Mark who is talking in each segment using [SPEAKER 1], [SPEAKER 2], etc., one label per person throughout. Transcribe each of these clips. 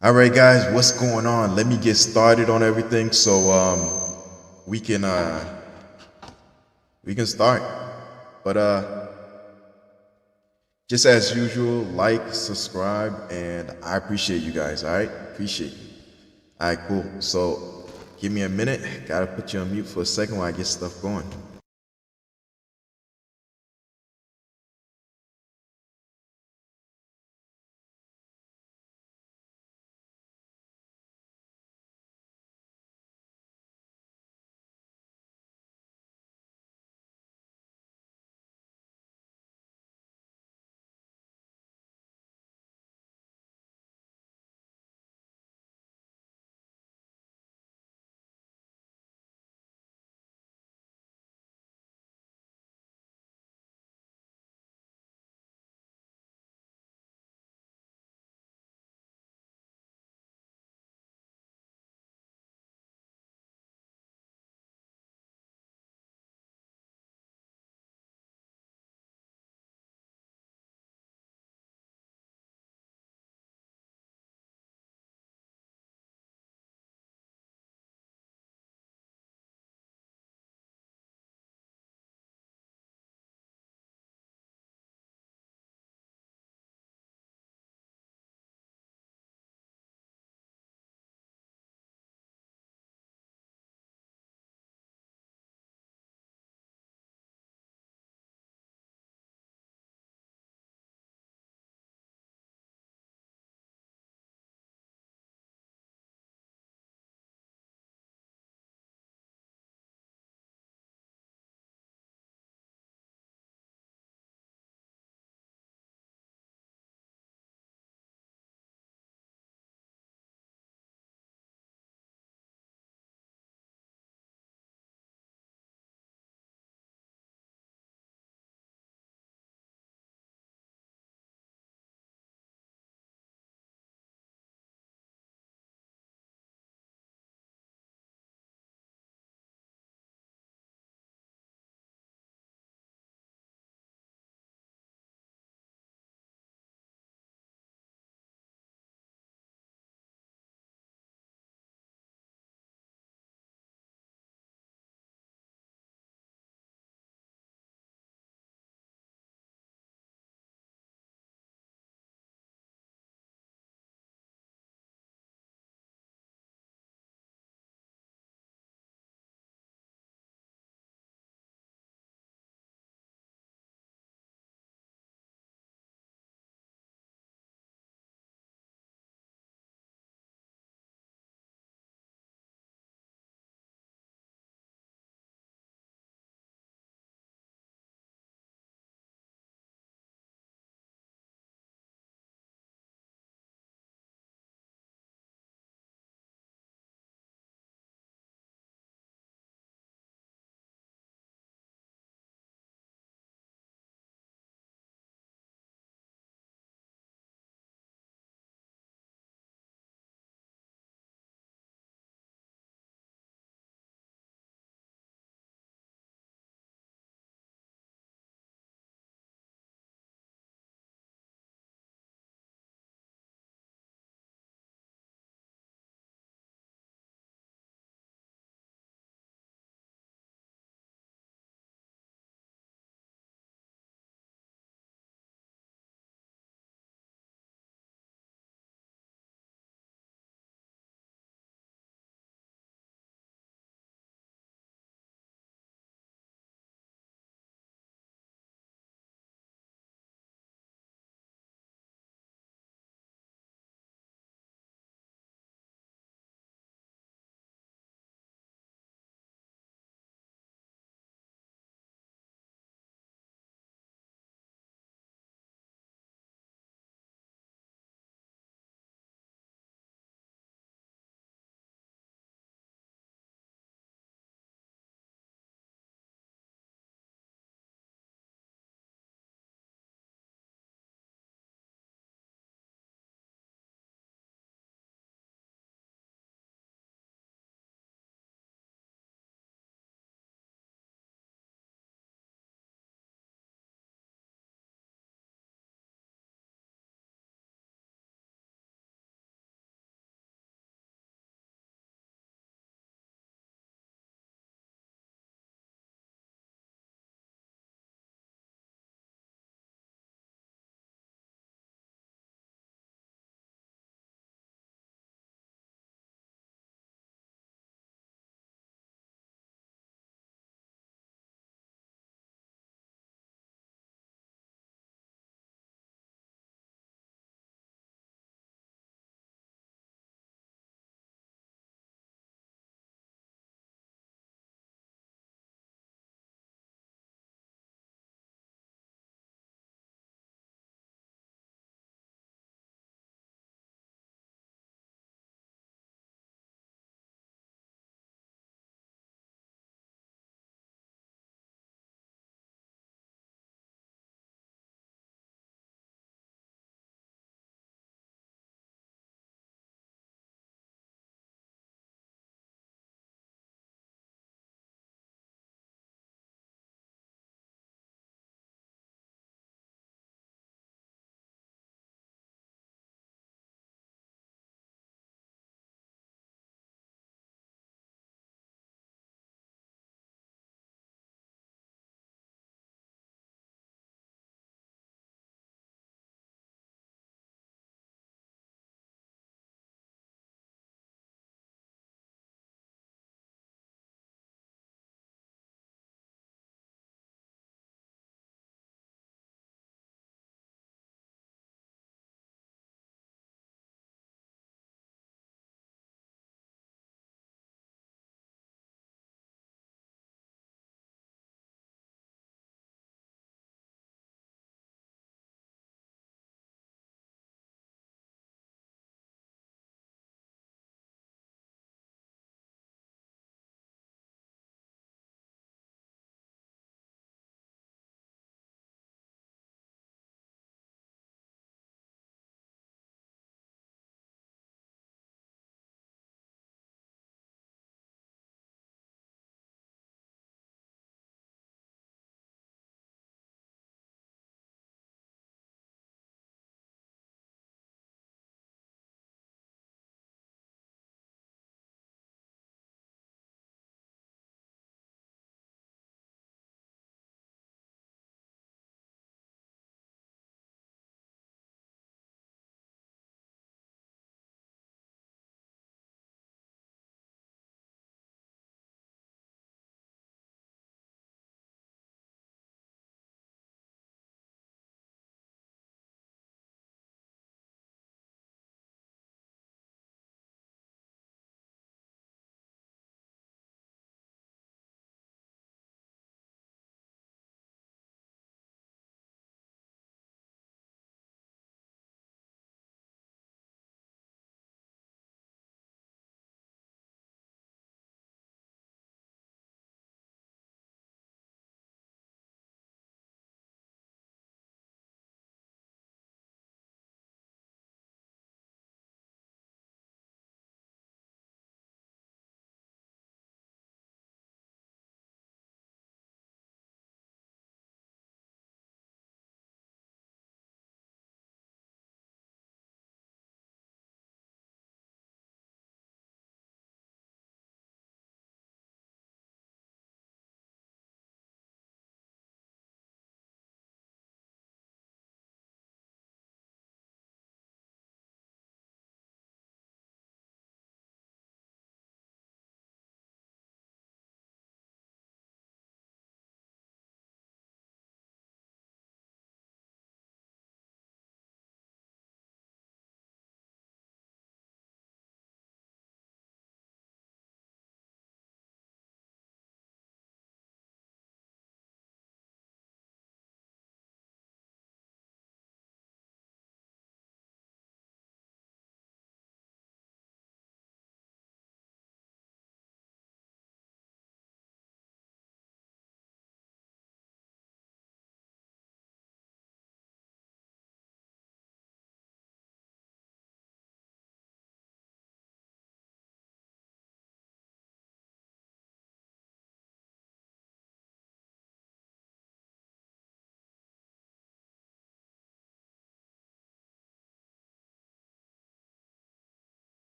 [SPEAKER 1] All right, guys, what's going on? Let me get started on everything so we can uh we can start. But just as usual, like, subscribe, and I appreciate you guys. All right, appreciate you. All right, cool. So give me a minute. Gotta put you on mute for a second while I get stuff going.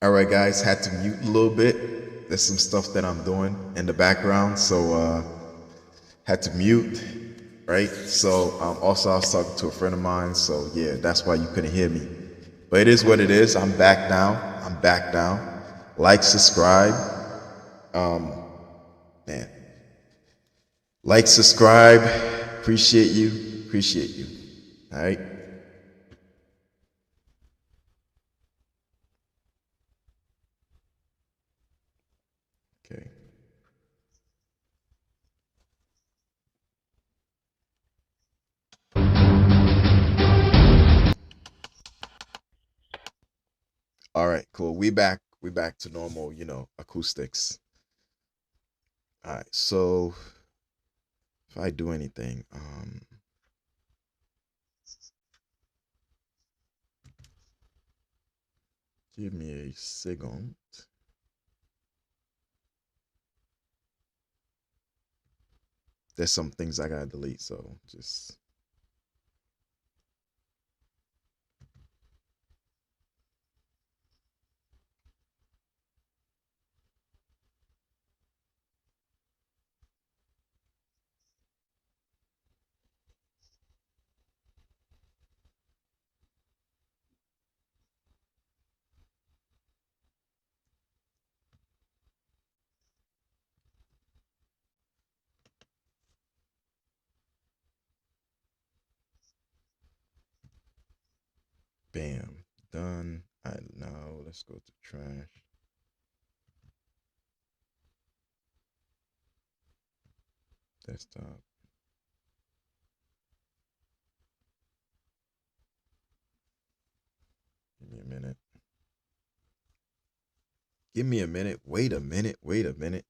[SPEAKER 1] All right, guys, had to mute a little bit. There's some stuff that I'm doing in the background, so had to mute, right? So also I was talking to a friend of mine, so yeah, that's why you couldn't hear me. But it is what it is. I'm back now. I'm back now. Like, subscribe, man. Like, subscribe. Appreciate you. Appreciate you. All right. Okay. All right. Cool. We back. We back to normal. Acoustics. All right. So if I do anything, give me a second. There's some things I gotta delete, so just bam, done. All right, now let's go to trash. Desktop. Give me a minute. Give me a minute. Wait a minute. Wait a minute.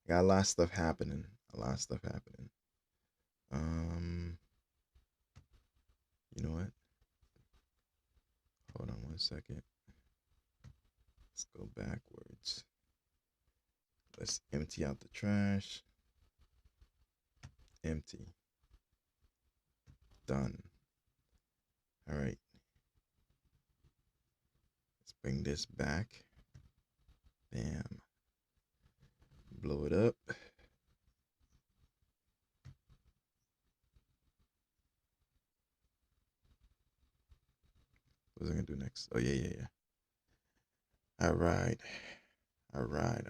[SPEAKER 1] Got a lot of stuff happening. A lot of stuff happening. You know what? Hold on 1 second. Let's go backwards. Let's empty out the trash. Empty. Done. All right. Let's bring this back. Bam. Blow it up. What was I gonna do next? Oh yeah. All right. All right.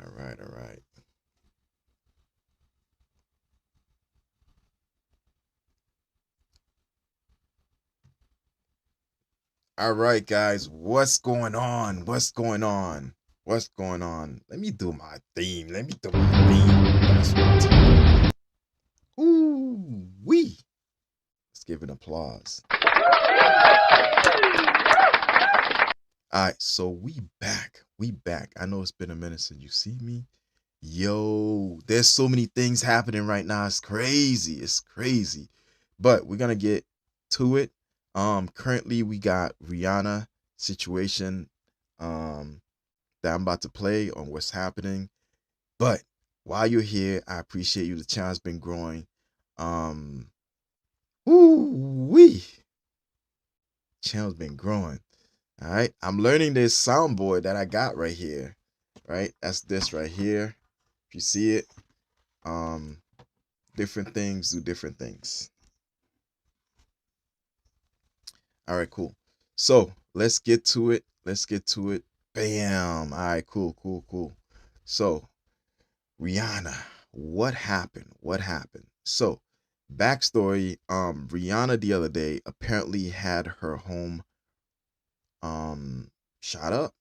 [SPEAKER 1] All right, guys. What's going on? What's going on? What's going on? Let me do my theme. That's what I'm talking about. Ooh wee. Let's give it applause. All right, so we back. We back. I know it's been a minute since you see me. Yo, there's so many things happening right now. It's crazy. It's crazy. But we're gonna get to it. Currently we got Rihanna situation that I'm about to play on what's happening. But while you're here, I appreciate you. The channel's been growing. Ooh wee. Channel's been growing. All right. I'm learning this soundboard that I got right here. Right? That's this right here. If you see it, different things do different things. All right, cool. So let's get to it. Bam. All right, cool. So Rihanna, what happened? So backstory, Rihanna the other day apparently had her home shot up,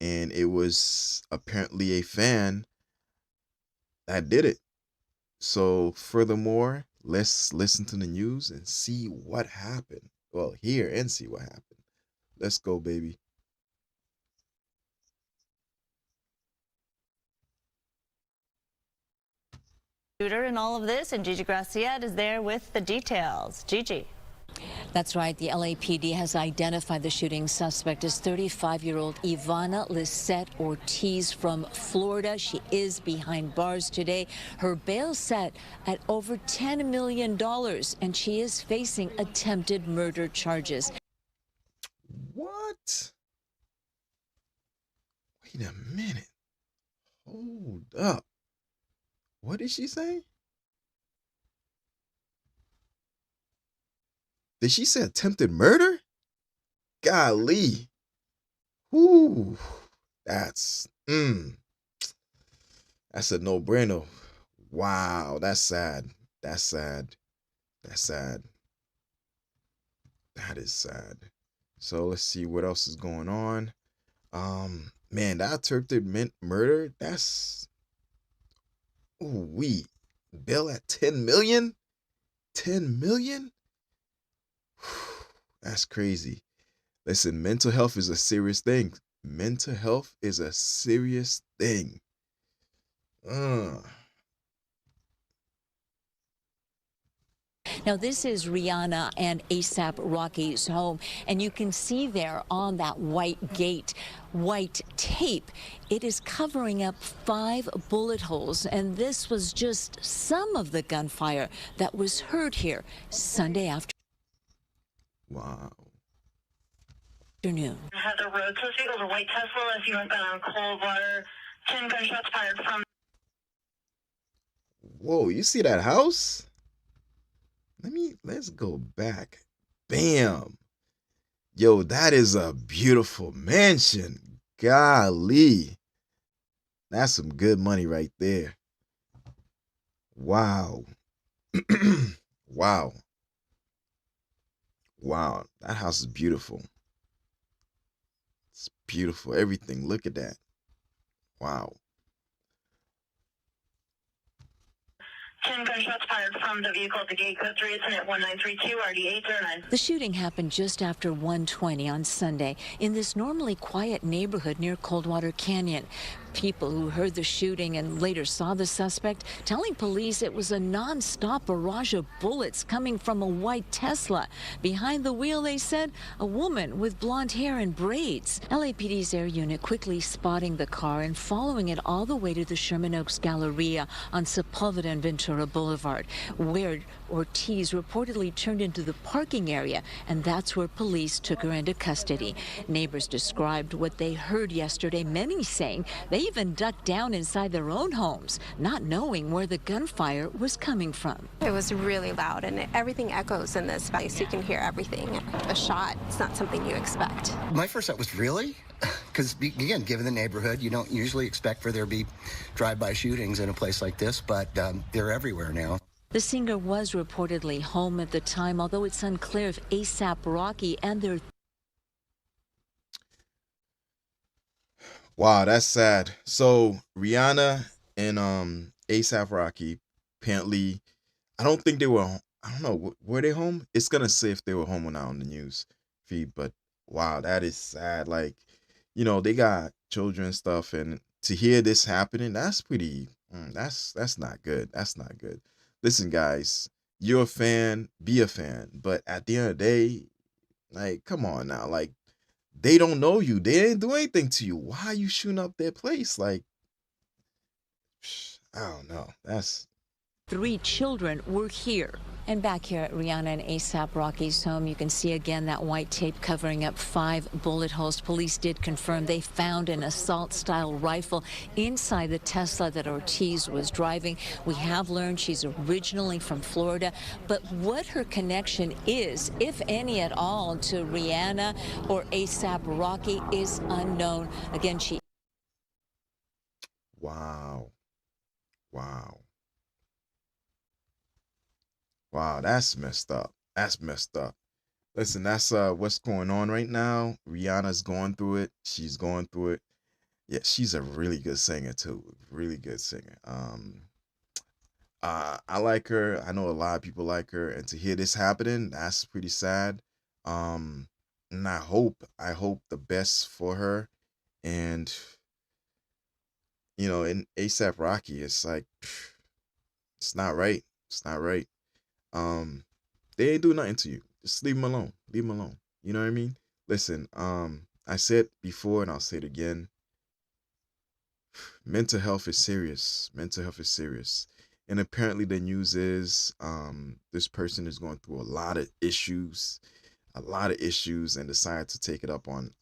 [SPEAKER 1] and it was apparently a fan that did it. So furthermore, let's listen to the news and see what happened. Well, hear and see what happened. Let's go, baby.
[SPEAKER 2] Shooter in all of this, and Gigi Graciette is there with the details. Gigi.
[SPEAKER 3] That's right. The LAPD has identified the shooting suspect as 35-year-old Ivana Lisette Ortiz from Florida. She is behind bars today. Her bail set at over $10 million, and she is facing attempted murder charges.
[SPEAKER 1] What? Wait a minute. Hold up. What did she say? Did she say attempted murder? Golly. Whoo. That's that's a no-brainer. Wow, that's sad. That's sad. That's sad. That is sad. So let's see what else is going on. Man, that attempted murder, that's we bill at 10 million? 10 million? That's crazy. Listen, mental health is a serious thing. Mental health is a serious thing.
[SPEAKER 3] Now, this is Rihanna and ASAP Rocky's home, and you can see there on that white gate, white tape. It is covering up 5 bullet holes, and this was just some of the gunfire that was heard here Sunday afternoon.
[SPEAKER 1] Wow.
[SPEAKER 4] Heather Road, so vehicles a white Tesla, if you went down Coldwater, 10 gunshots fired from.
[SPEAKER 1] Whoa, you see that house? Let's go back. Bam. Yo, that is a beautiful mansion. Golly. That's some good money right there. Wow. Wow. Wow. That house is beautiful. It's beautiful. Everything. Look at that. Wow.
[SPEAKER 4] 10 gunshots fired from the vehicle at the gate code 3. It's in at 1932 RD809.
[SPEAKER 3] The shooting happened just after 1:20 on Sunday in this normally quiet neighborhood near Coldwater Canyon. People who heard the shooting and later saw the suspect telling police it was a non-stop barrage of bullets coming from a white Tesla. Behind the wheel, they said, a woman with blonde hair and braids. LAPD's air unit quickly spotting the car and following it all the way to the Sherman Oaks Galleria on Sepulveda and Ventura Boulevard, where Ortiz reportedly turned into the parking area, and that's where police took her into custody. Neighbors described what they heard yesterday, many saying they even ducked down inside their own homes, not knowing where the gunfire was coming from.
[SPEAKER 5] It was really loud, and everything echoes in this space. You can hear everything. A shot, it's not something you expect.
[SPEAKER 6] My first thought was, really? Because, again, given the neighborhood, you don't usually expect for there to be drive-by shootings in a place like this, but they're everywhere now.
[SPEAKER 3] The singer was reportedly home at the time, although it's unclear if ASAP Rocky and their...
[SPEAKER 1] Wow, that's sad. So Rihanna and ASAP Rocky, apparently, I don't think they were. I don't know. Were they home? It's gonna say if they were home or not on the news feed. But wow, that is sad. Like, they got children and stuff, and to hear this happening, that's pretty. That's not good. That's not good. Listen, guys, you're a fan, be a fan. But at the end of the day, like, come on now, like. They don't know you. They didn't do anything to you. Why are you shooting up their place? Like, I don't know. That's
[SPEAKER 3] 3 children were here. And back here at Rihanna and ASAP Rocky's home, you can see again that white tape covering up 5 bullet holes. Police did confirm they found an assault-style rifle inside the Tesla that Ortiz was driving. We have learned she's originally from Florida, but what her connection is, if any at all, to Rihanna or ASAP Rocky is unknown. Again, she...
[SPEAKER 1] wow. Wow. Wow, that's messed up. That's messed up. Listen, that's what's going on right now. Rihanna's going through it. She's going through it. Yeah, she's a really good singer too. Really good singer. I like her. I know a lot of people like her, and to hear this happening, that's pretty sad. And I hope the best for her. And in ASAP Rocky, it's like it's not right. It's not right. They ain't do nothing to you. Just leave them alone. Leave them alone. You know what I mean? Listen, I said before and I'll say it again. Mental health is serious. Mental health is serious. And apparently the news is this person is going through a lot of issues and decided to take it up on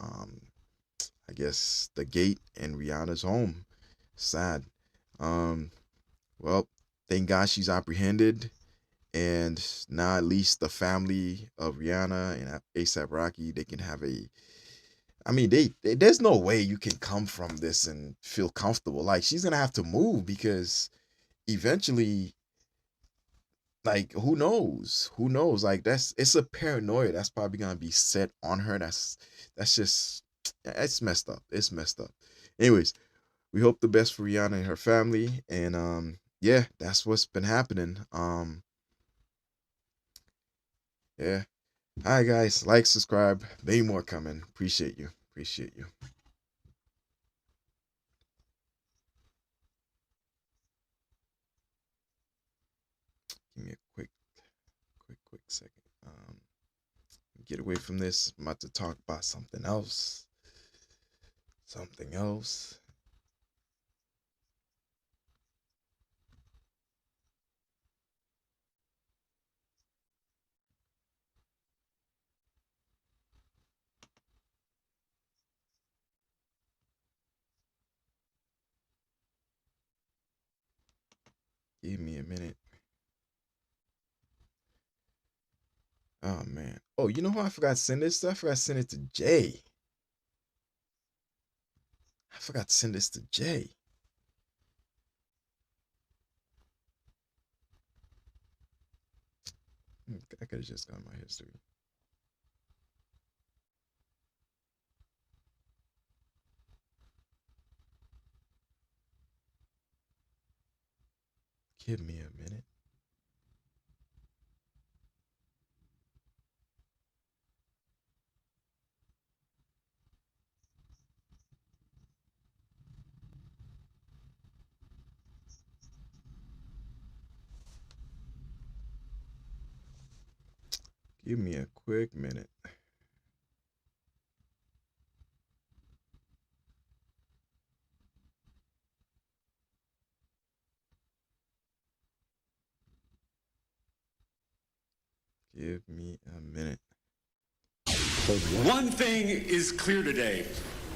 [SPEAKER 1] I guess the gate in Rihanna's home. Sad. Um, well, thank God she's apprehended, and now at least the family of Rihanna and ASAP Rocky, they can have a. I mean, there's no way you can come from this and feel comfortable. Like she's gonna have to move because eventually, like who knows, like it's a paranoia that's probably gonna be set on her. That's just it's messed up, it's messed up. Anyways, we hope the best for Rihanna and her family, and yeah, that's what's been happening. Yeah, all right guys, like, subscribe, many more coming. Appreciate you, appreciate you. Give me a quick second. Get away from this. I'm about to talk about something else. Something else. Give me a minute. Oh man. Oh, you know who I forgot to send this to? I forgot to send it to Jay. I forgot to send this to Jay. I could have just got my history. Give me a minute. Give me a quick minute. Give me a minute.
[SPEAKER 7] One thing is clear today.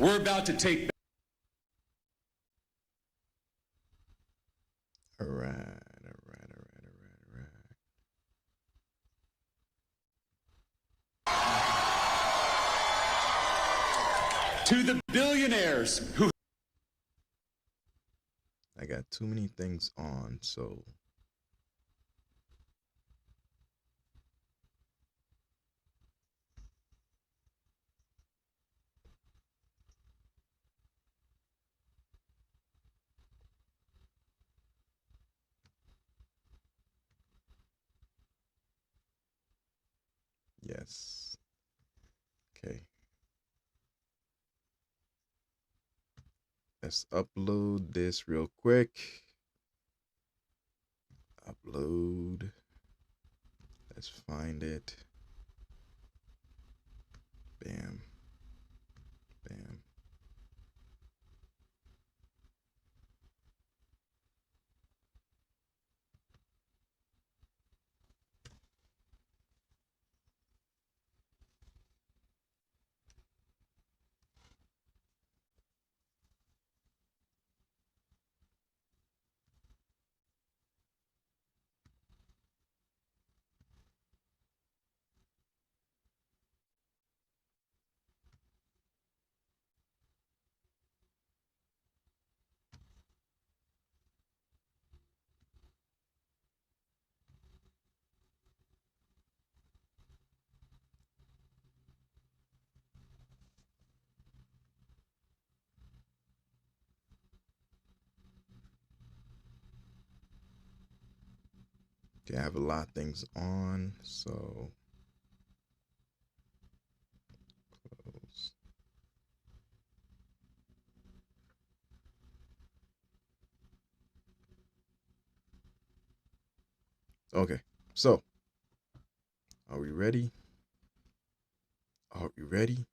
[SPEAKER 7] We're about to take.
[SPEAKER 1] All right.
[SPEAKER 7] To the billionaires who.
[SPEAKER 1] I got too many things on, so. Yes. Okay. Let's upload this real quick. Upload. Let's find it. Bam. Bam. Okay, I have a lot of things on, so close. Okay, so are we ready? Are we ready?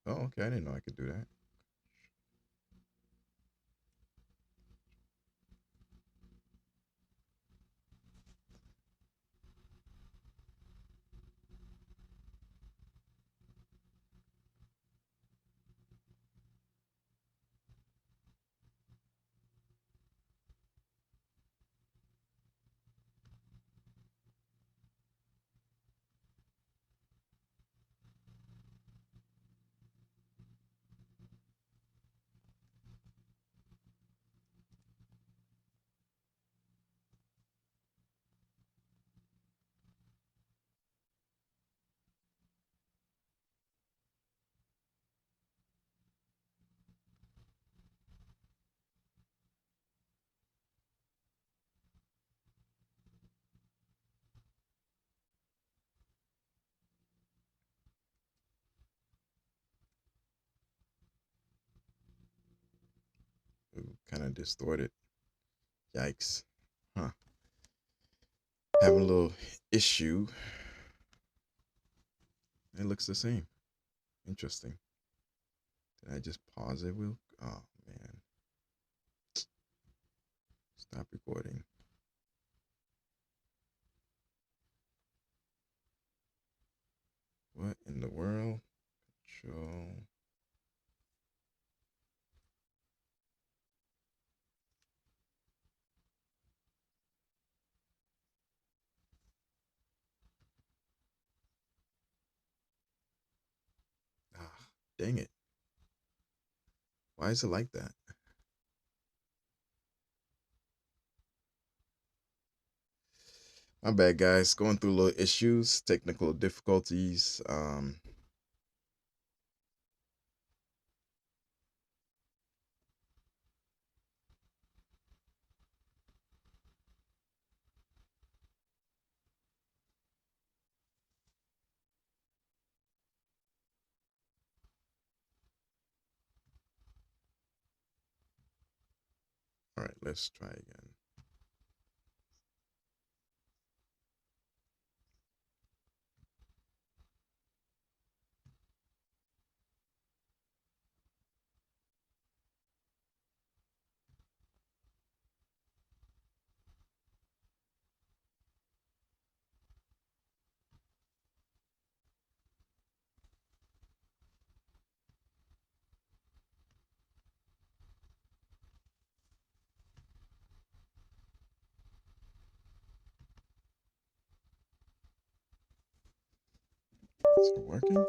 [SPEAKER 1] Oh, okay. I didn't know I could do that. Kind of distorted. Yikes. Huh. Having a little issue. It looks the same. Interesting. Did I just pause it? Will? Oh man. Stop recording. What in the world? Control. Ah, dang it. Why is it like that? My bad, guys. Going through little issues, technical difficulties. All right, let's try again. Is it working?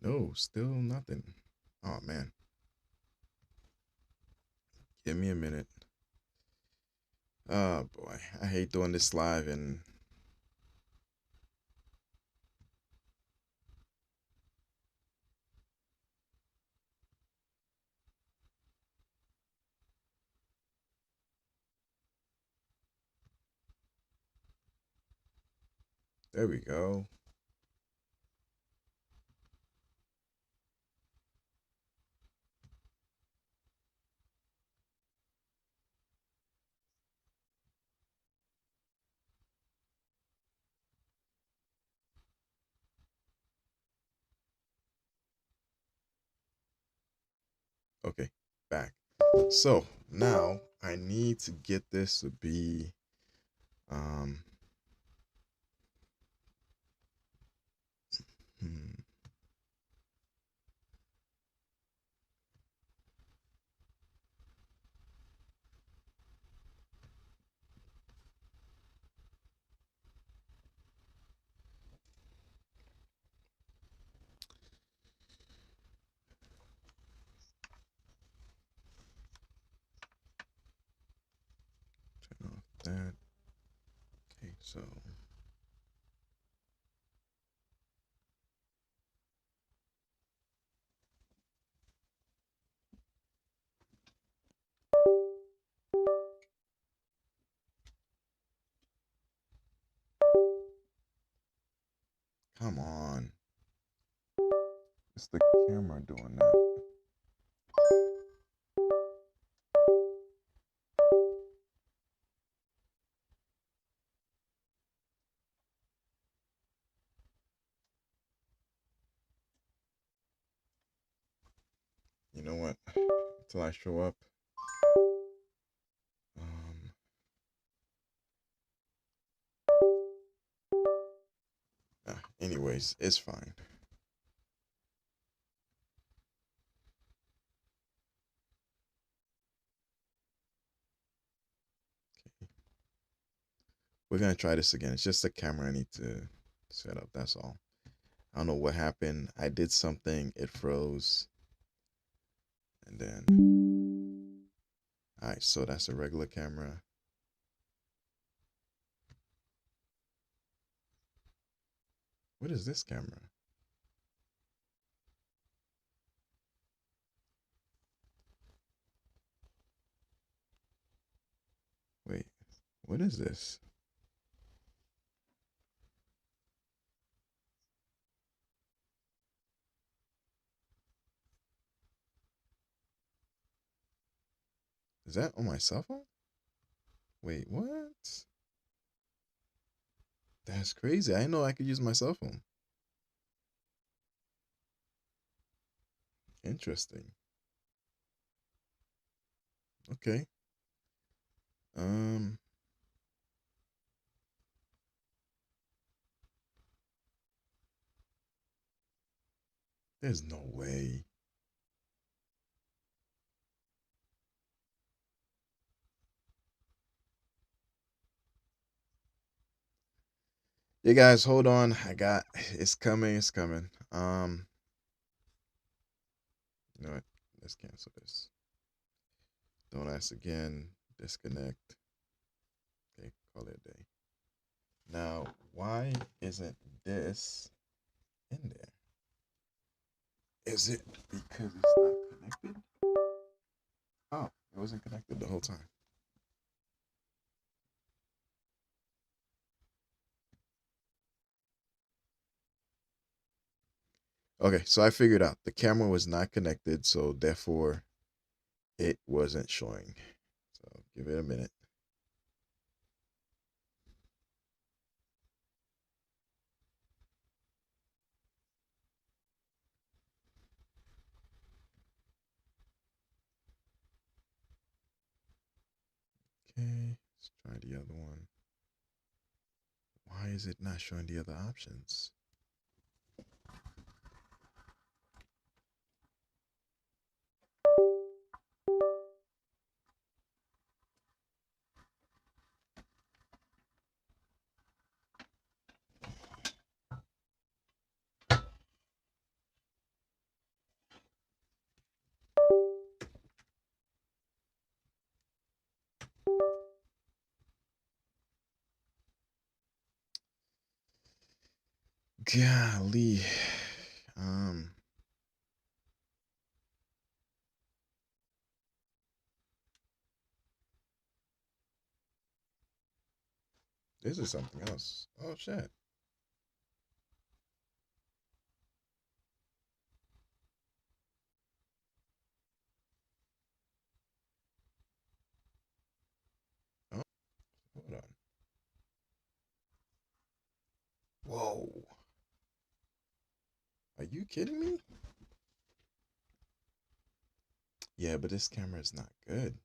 [SPEAKER 1] No, still nothing. Oh man. Give me a minute. Oh boy, I hate doing this live and there we go. Okay, back. So now I need to get this to be um hmm, turn off that. Okay, so Come on. It's the camera doing that. You know what? Until I show up. Anyways, it's fine. Okay. We're gonna try this again. It's just the camera I need to set up. That's all. I don't know what happened. I did something. It froze. And then. Alright, so that's a regular camera. What is this camera? Wait, what is this? Is that on my cell phone? Wait, what? That's crazy. I didn't know I could use my cell phone. Interesting. Okay. There's no way. You guys, hold on. It's coming. It's coming. You know what? Let's cancel this. Don't ask again. Disconnect. Okay, call it a day. Now, why isn't this in there? Is it because it's not connected? Oh, it wasn't connected the whole time. Okay, so I figured out the camera was not connected, so therefore it wasn't showing. So give it a minute. Okay, let's try the other one. Why is it not showing the other options? Golly. This is something else. Oh shit. Oh, hold on. Whoa. Are you kidding me? Yeah, but this camera is not good.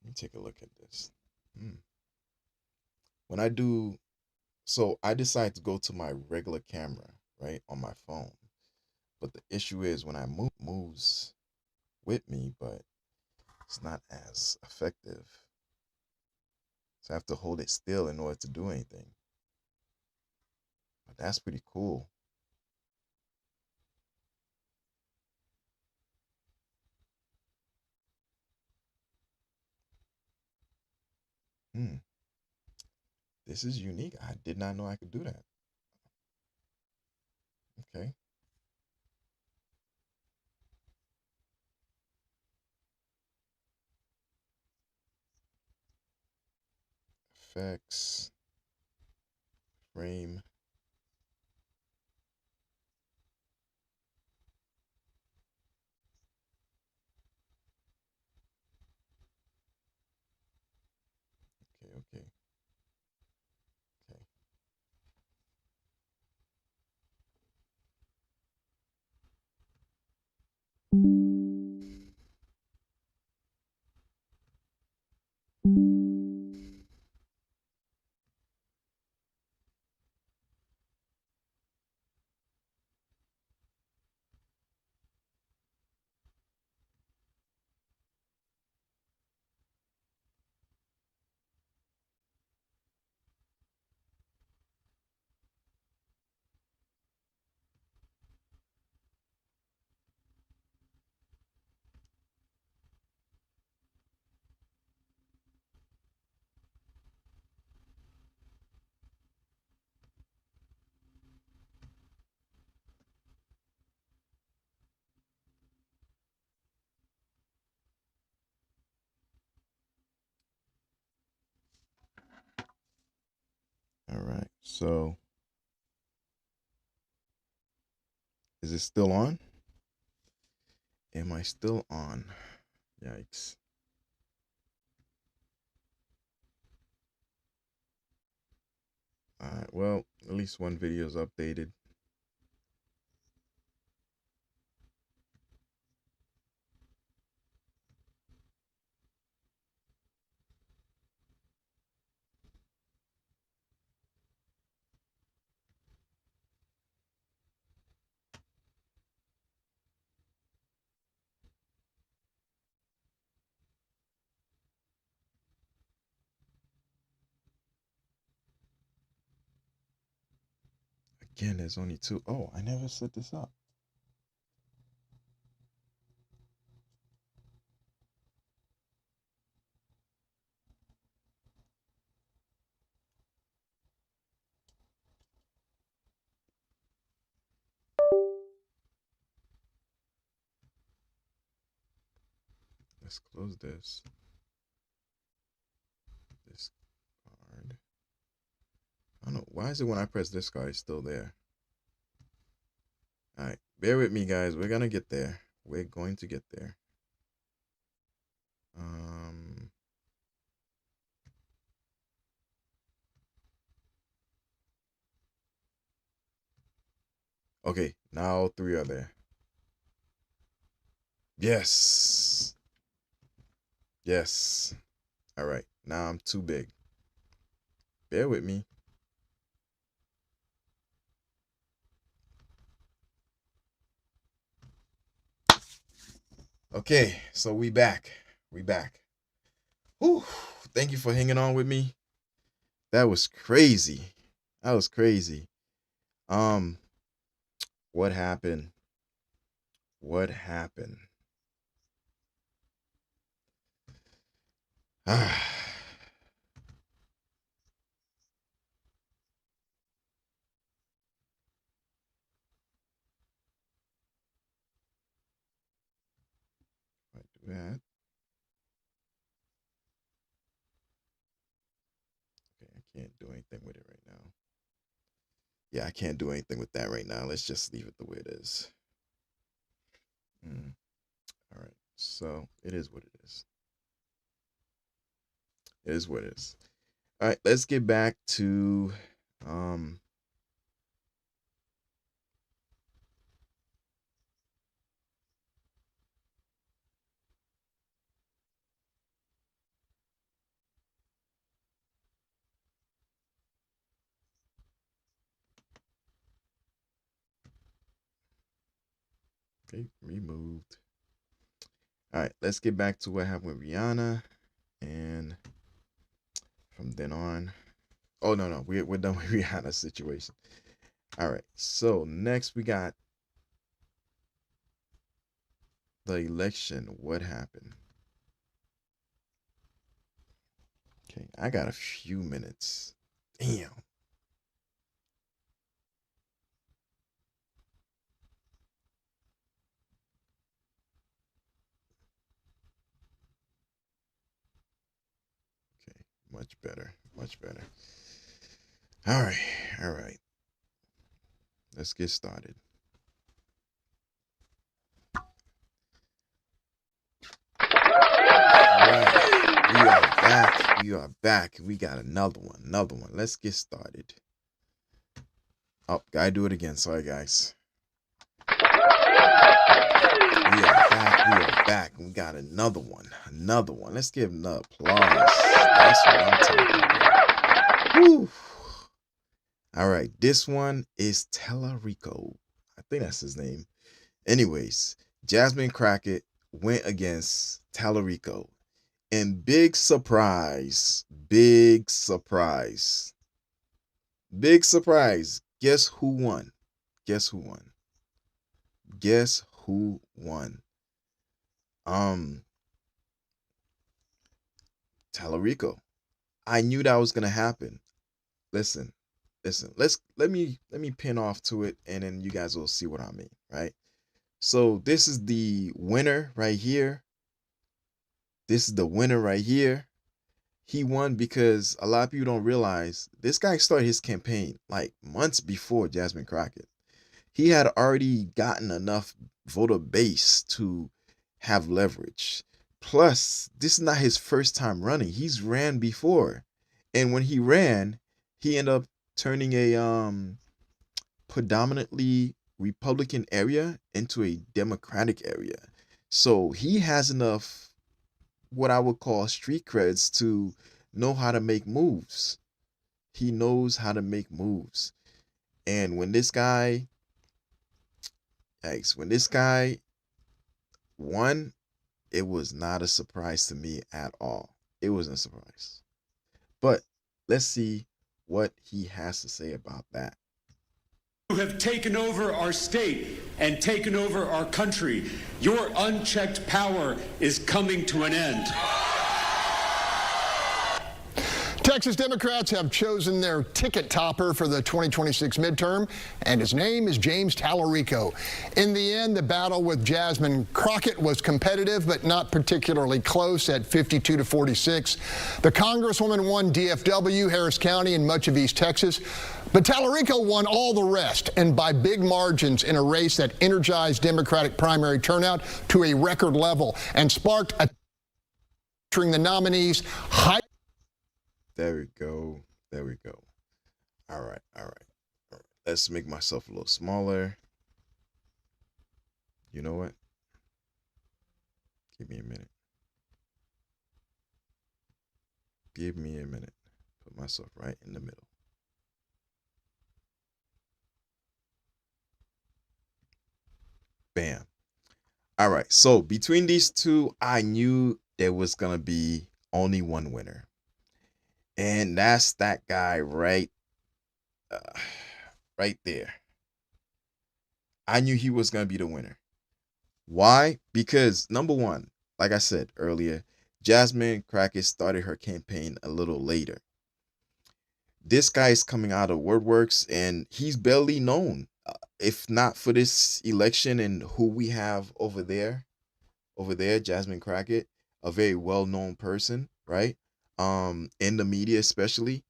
[SPEAKER 1] Let me take a look at this. When I do, so I decide to go to my regular camera, right, on my phone. But the issue is when I moves with me, but it's not as effective. So I have to hold it still in order to do anything. But that's pretty cool. This is unique. I did not know I could do that. Okay. effects, frame. Okay, okay. Okay. All right. So is it still on? Am I still on? Yikes. All right. Well, at least one video is updated. Again, there's only two. Oh, I never set this up. Let's close this. This card. I don't know. Why is it when I press this card, it's still there? All right. Bear with me, guys. We're going to get there. We're going to get there. Okay. Now all three are there. Yes. Yes. All right. Now I'm too big. Bear with me. Okay, so we back. We back. Whew. Thank you for hanging on with me. That was crazy. That was crazy. What happened? What happened? Ah. I do that. Okay, I can't do anything with it right now. Yeah, I can't do anything with that right now. Let's just leave it the way it is. All right, so it is what it is. It is what it is. All right, let's get back to okay, removed. All right, let's get back to what happened with Rihanna, and from then on, oh no, we're done with Rihanna's situation. All right, so next we got the election. What happened? Okay, I got a few minutes. Damn. Okay, Much better. Much better. All right. All right. Let's get started. All right. We are back. We are back. We got another one. Another one. Let's get started. Oh, gotta do it again. Sorry, guys. We are back. We are back. We got another one. Another one. Let's give him the applause. That's what I'm talking about. Woo. All right. This one is Talarico. I think that's his name. Anyways, Jasmine Crockett went against Talarico. And big surprise. Big surprise. Big surprise. Guess who won? Guess who won? Guess who won? Talarico. I knew that was gonna happen. Listen. Let me pin off to it, and then you guys will see what I mean, right? So this is the winner right here. This is the winner right here. He won because a lot of people don't realize this guy started his campaign like months before Jasmine Crockett. He had already gotten enough voter base to have leverage. Plus, this is not his first time running. He's ran before. And when he ran, he ended up turning a predominantly Republican area into a Democratic area. So he has enough what I would call street creds to know how to make moves. He knows how to make moves. And when this guy won, it was not a surprise to me at all. It wasn't a surprise. But let's see what he has to say about that.
[SPEAKER 7] You have taken over our state and taken over our country. Your unchecked power is coming to an end.
[SPEAKER 8] Texas Democrats have chosen their ticket topper for the 2026 midterm, and his name is James Talarico. In the end, the battle with Jasmine Crockett was competitive, but not particularly close at 52-46. The Congresswoman won DFW, Harris County, and much of East Texas. But Talarico won all the rest, and by big margins in a race that energized Democratic primary turnout to a record level and sparked a the nominees high.
[SPEAKER 1] There we go. There we go. All right. All right. Let's make myself a little smaller. You know what? Give me a minute. Give me a minute. Put myself right in the middle. Bam. All right. So between these two, I knew there was going to be only one winner. And that's that guy right there. I knew he was going to be the winner. Why? Because number one, like I said earlier, Jasmine Crockett started her campaign a little later. This guy is coming out of WordWorks and he's barely known. If not for this election and who we have over there, Jasmine Crockett, a very well-known person, right? In the media especially.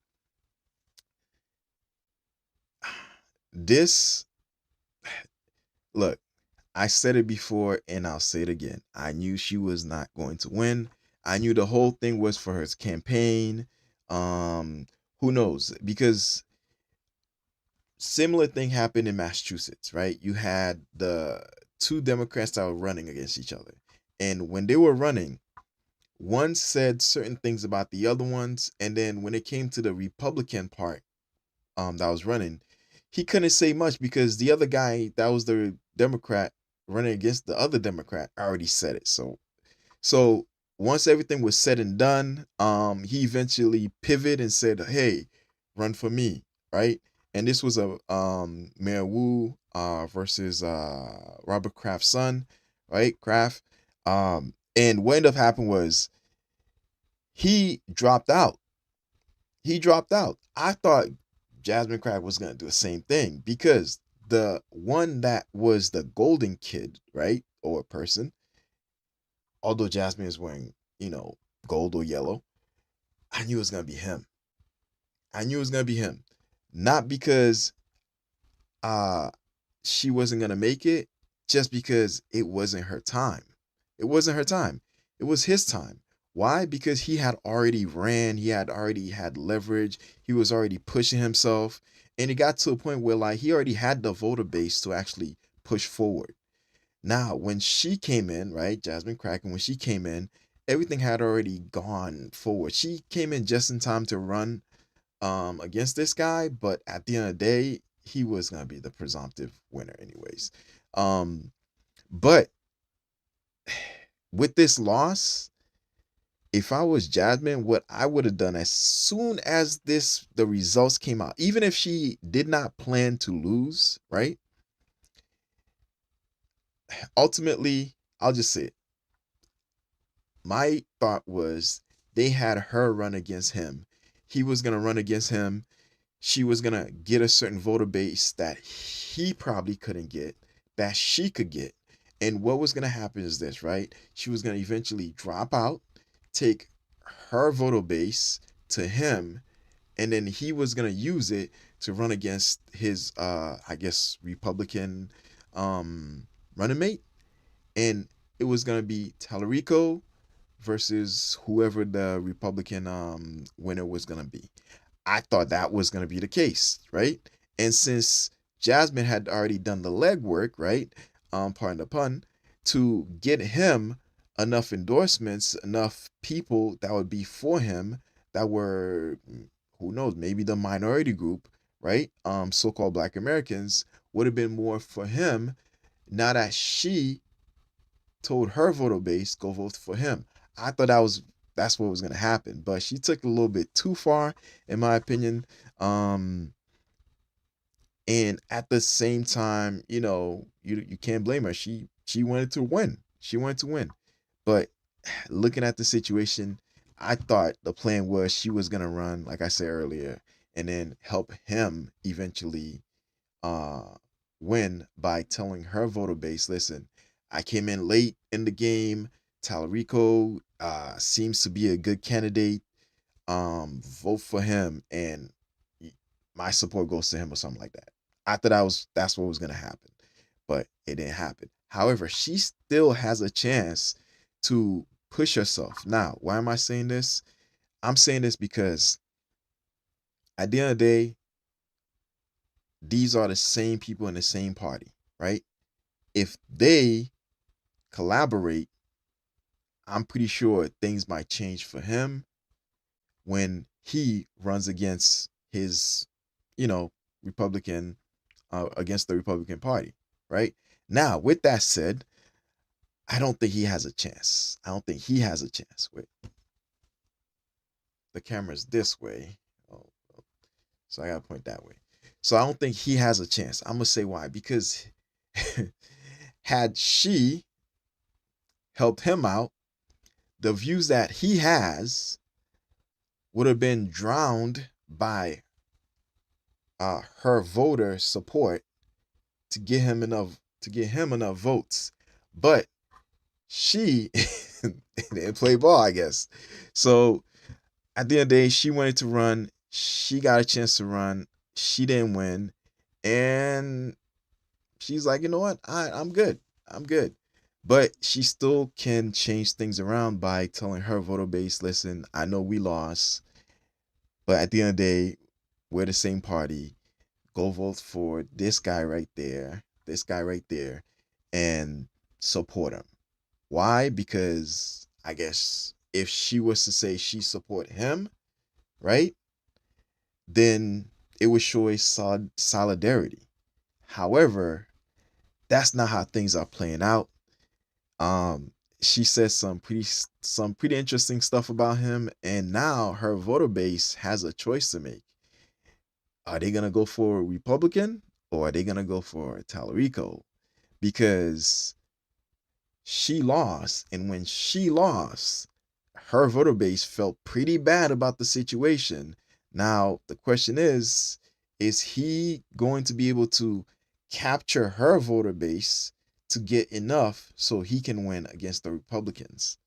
[SPEAKER 1] Look, I said it before and I'll say it again. I knew she was not going to win. I knew the whole thing was for her campaign. Who knows? Because similar thing happened in Massachusetts, right? You had the two Democrats that were running against each other. And when they were running, one said certain things about the other ones, and then when it came to the Republican part that was running, he couldn't say much because the other guy that was the Democrat running against the other Democrat already said it. So once everything was said and done, he eventually pivoted and said, "Hey, run for me," right? And this was a Mayor Wu versus Robert Kraft's son, right? Kraft. And what ended up happening was he dropped out. I thought Jasmine Crockett was going to do the same thing because the one that was the golden kid, right, or person, although Jasmine is wearing, gold or yellow, I knew it was gonna be him. I knew it was gonna be him. Not because she wasn't gonna make it, just because it wasn't her time. It wasn't her time. It was his time. Why? Because he had already ran, he had already had leverage, he was already pushing himself, and it got to a point where like he already had the voter base to actually push forward. Now, when she came in, right, Jasmine Crockett, when she came in, everything had already gone forward. She came in just in time to run against this guy, but at the end of the day, he was gonna be the presumptive winner anyways. But with this loss, if I was Jasmine, what I would have done as soon as the results came out, even if she did not plan to lose, right? Ultimately, I'll just say it. My thought was they had her run against him. He was gonna run against him. She was gonna get a certain voter base that he probably couldn't get, that she could get. And what was gonna happen is this, right? She was gonna eventually drop out, take her voter base to him, and then he was gonna use it to run against his I guess Republican running mate. And it was gonna be Talarico versus whoever the Republican winner was gonna be. I thought that was going to be the case, right? And since Jasmine had already done the legwork, right? Pardon the pun, to get him enough endorsements, enough people that would be for him that were, who knows, maybe the minority group, right? So-called Black Americans would have been more for him. Now that she told her voter base, go vote for him. I thought that's what was going to happen, but she took it a little bit too far, in my opinion. And at the same time, you can't blame her. She wanted to win. She wanted to win. But looking at the situation, I thought the plan was she was gonna run, like I said earlier, and then help him eventually win by telling her voter base, listen, I came in late in the game. Talarico seems to be a good candidate. Vote for him, and my support goes to him, or something like that. I thought that's what was gonna happen, but it didn't happen. However, she still has a chance to push herself. Now, why am I saying this? I'm saying this because at the end of the day, these are the same people in the same party, right? If they collaborate, I'm pretty sure things might change for him when he runs against his, Republican, against the Republican Party, right? Now, with that said, I don't think he has a chance. I don't think he has a chance. Wait, the camera's this way. Oh, so I gotta point that way. So I don't think he has a chance. I'm gonna say why. Because had she helped him out, the views that he has would have been drowned by her voter support to get him enough votes. But she didn't play ball, I guess. So at the end of the day, she wanted to run. She got a chance to run. She didn't win. And she's like, you know what? I'm good. I'm good. But she still can change things around by telling her voter base, listen, I know we lost, but at the end of the day, we're the same party. Go vote for this guy right there, and support him. Why? Because I guess if she was to say she support him, right, then it would show a solidarity. However, that's not how things are playing out. She says some pretty interesting stuff about him, and now her voter base has a choice to make. Are they gonna go for a Republican, or are they gonna go for Talarico? Because she lost, and when she lost, her voter base felt pretty bad about the situation. Now the question is he going to be able to capture her voter base to get enough so he can win against the Republicans?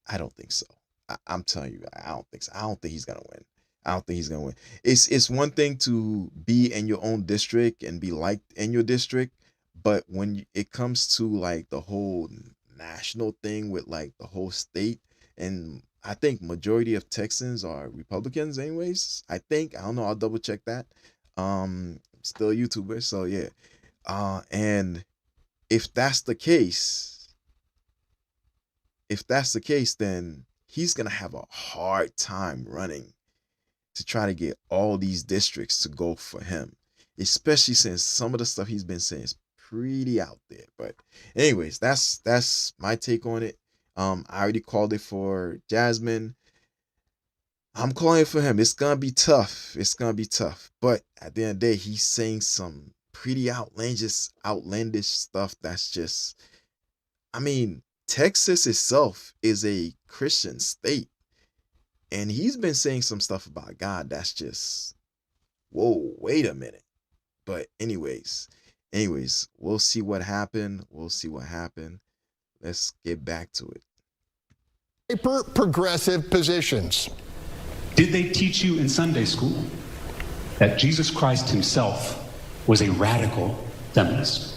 [SPEAKER 1] I don't think so. I'm telling you, I don't think so. I don't think he's gonna win. I don't think he's gonna win. It's one thing to be in your own district and be liked in your district, but when it comes to like the whole national thing with like the whole state, and I think majority of Texans are Republicans, anyways. I don't know. I'll double check that. Still a YouTuber, so yeah. And if that's the case, then he's gonna have a hard time running to try to get all these districts to go for him, especially since some of the stuff he's been saying is pretty out there. But anyways, that's my take on it. I already called it for Jasmine. I'm calling it for him. It's gonna be tough. It's gonna be tough. But at the end of the day, he's saying some pretty outlandish stuff that's just, I mean, Texas itself is a Christian state. And he's been saying some stuff about God that's just, whoa, wait a minute. But anyways, we'll see what happened. Let's get back to it.
[SPEAKER 8] Hyper progressive positions.
[SPEAKER 7] Did they teach you in Sunday school that Jesus Christ himself was a radical feminist?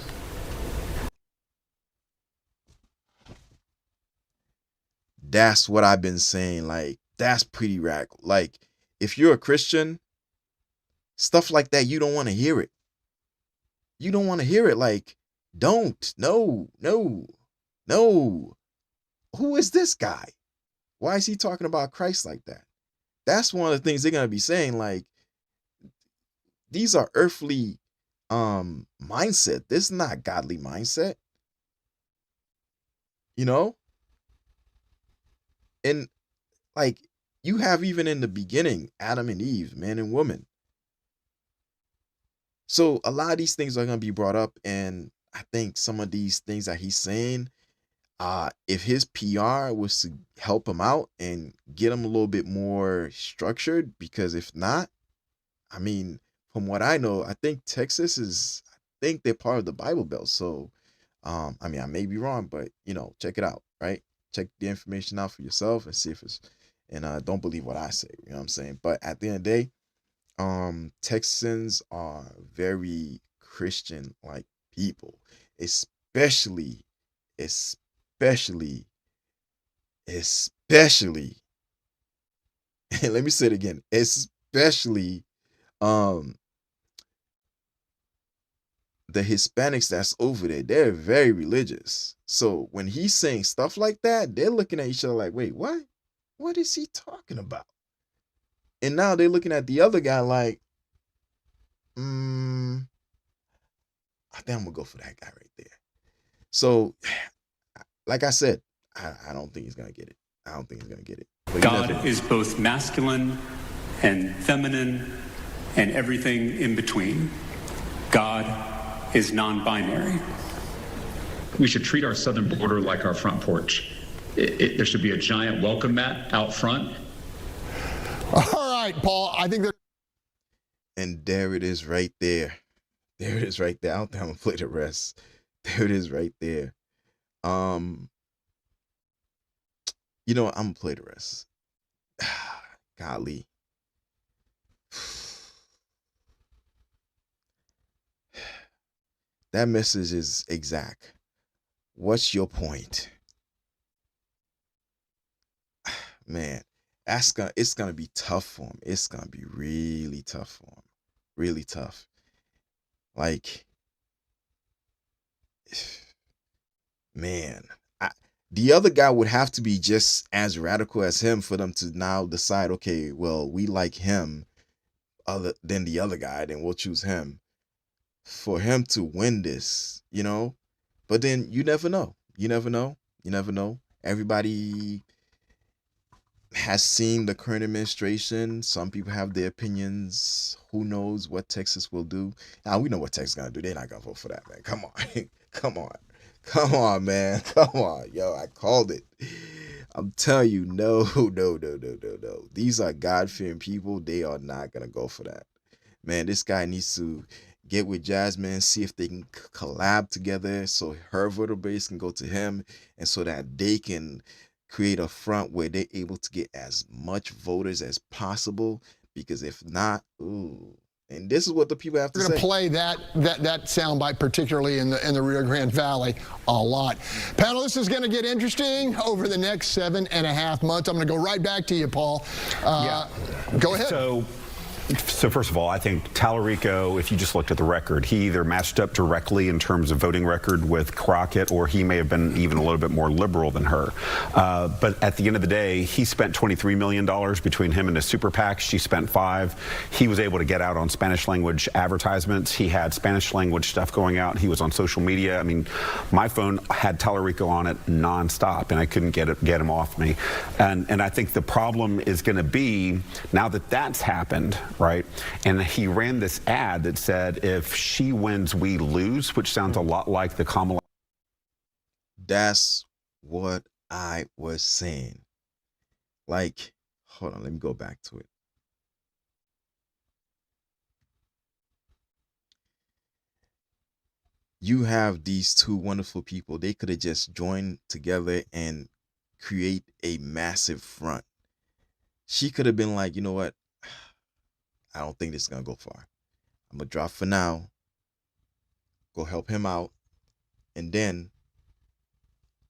[SPEAKER 1] That's what I've been saying. Like, that's pretty radical. Like, if you're a Christian, stuff like that, you don't want to hear it. You don't want to hear it. Like, don't. No. Who is this guy? Why is he talking about Christ like that? That's one of the things they're going to be saying. Like, these are earthly mindset. This is not godly mindset. You know? And like, you have even in the beginning, Adam and Eve, man and woman. So a lot of these things are going to be brought up. And I think some of these things that he's saying, if his PR was to help him out and get him a little bit more structured, because if not, I mean, from what I know, I think I think they're part of the Bible Belt. So, I mean, I may be wrong, but check it out, right? Check the information out for yourself and see if it's, and don't believe what I say, you know what I'm saying? But at the end of the day, Texans are very Christian-like people, especially, and let me say it again, especially, the Hispanics that's over there. They're very religious. So when he's saying stuff like that, they're looking at each other like, wait, what? What is he talking about? And now they're looking at the other guy like, I think I'm gonna go for that guy right there. So, like I said, I don't think he's gonna get it. But
[SPEAKER 7] God is both masculine and feminine and everything in between. God is non-binary.
[SPEAKER 9] We should treat our southern border like our front porch. There should be a giant welcome mat out front.
[SPEAKER 8] All right, Paul, I think
[SPEAKER 1] and there it is right there. I don't think I'm gonna play the rest. There it is right there. I'm gonna play the rest. Golly. That message is exact. What's your point? Man, it's gonna be tough for him. It's gonna be really tough for him. Really tough. Like, man, the other guy would have to be just as radical as him for them to now decide, okay, well, we like him other than the other guy, then we'll choose him. For him to win this, but then you never know. Everybody has seen the current administration. Some people have their opinions. Who knows what Texas will do? Now we know what Texas is gonna do. They're not gonna vote for that, man. Come on, man. Yo, I called it. I'm telling you, no. These are God-fearing people. They are not gonna go for that. Man, this guy needs to get with Jasmine, see if they can collab together so her voter base can go to him and so that they can create a front where they're able to get as much voters as possible, because if not, ooh. And this is what the people have to
[SPEAKER 8] We're
[SPEAKER 1] say.
[SPEAKER 8] going to play that soundbite, particularly in the Rio Grande Valley, a lot. Panel, this is going to get interesting over the next 7.5 months. I'm going to go right back to you, Paul. Go ahead.
[SPEAKER 10] So first of all, I think Talarico, if you just looked at the record, he either matched up directly in terms of voting record with Crockett, or he may have been even a little bit more liberal than her. But at the end of the day, he spent $23 million between him and his super PAC. She spent $5 million. He was able to get out on Spanish language advertisements. He had Spanish language stuff going out. He was on social media. I mean, my phone had Talarico on it nonstop, and I couldn't get him off me. And I think the problem is going to be, now that that's happened, right? And he ran this ad that said, if she wins, we lose, which sounds a lot like the Kamala.
[SPEAKER 1] That's what I was saying. Like, hold on, let me go back to it. You have these two wonderful people. They could have just joined together and create a massive front. She could have been like, you know what? I don't think this is going to go far. I'm going to drop for now. Go help him out. And then